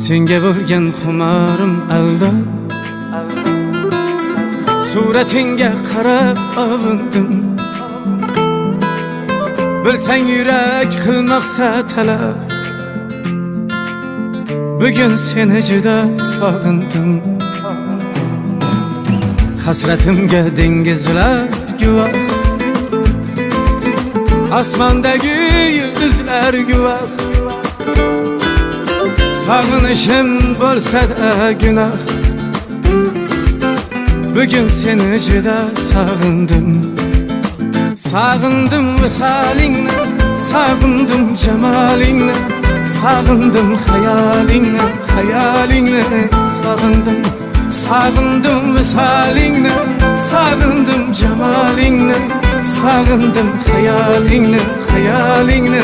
Senga bo'lgan xumarim alda, suratingga qarab avundim. Bilsang yurak qilmoqsa talab, bugun seni juda sog'indim. Hasratimga dengizlar guvoh, osmondagi yulduzlar guvoh. Sog'inishim bo'lsa-da gunoh, bugun seni juda sog'indim. Sog'indim visolingni, sog'indim jamolingni, sog'indim xayolingni, xayolingni sog'indim. Sog'indim visolingni, sog'indim jamolingni, sog'indim xayolingni, xayolingni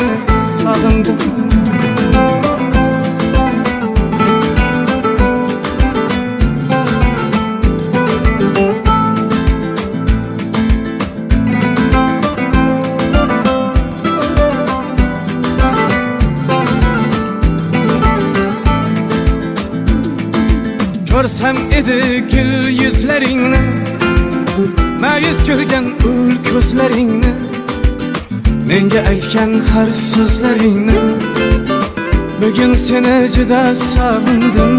sog'indim. Görsem edi gül yüzlerini, ma'yus ko'rgan ul ko'zlaringni, menga aytgan har so'zlaringni, bugun seni juda sog'indim.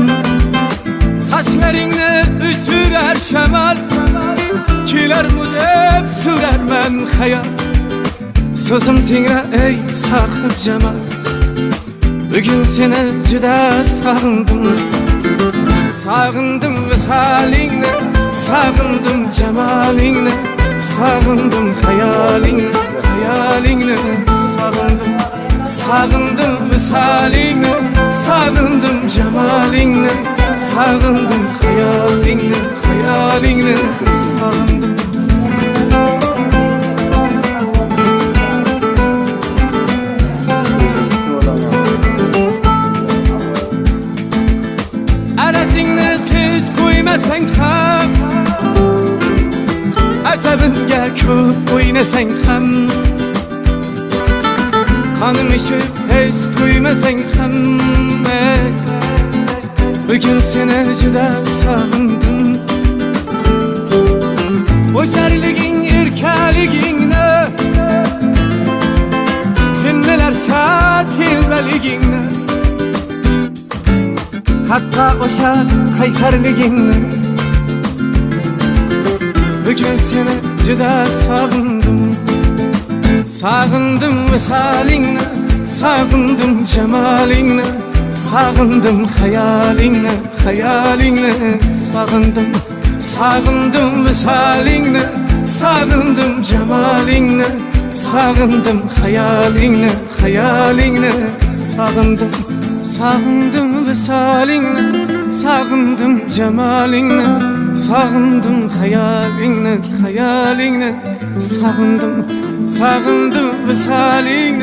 Sochlaringni uchurar shamol, kelarmi deb so'rarman xayol. So'zim tingra ey sohib jamol, bugun seni juda sog'indim. Sog'indim visolingni, sog'indim jamolingni, sog'indim xayolingni, xayolingni sog'indim. Sog'indim visolingni, sog'indim jamolingni, sog'indim xayolingni, xayolingni sog'indim. Arazingni hech qo'ymasang ham, asabimga ko'p o'ynasang ham, qonim ichib hech to'ymasang ham, bugun seni juda sog'indim. O'sharliging, erkaligingni, jinnilarcha telbaligingni, hatta o'sha qaysarligingni, bugun seni juda sog'indim. Sog'indim visolingni, sog'indim jamolingni, sog'indim xayolingni, xayolingni sog'indim. Sog'indim visolingni, sog'indim jamolingni, sog'indim xayolingni, xayolingni sog'indim. Sog'indim visolingni, sog'indim jamolingni, sog'indim xayolingni, xayolingni sog'indim. Sog'indim visolingni.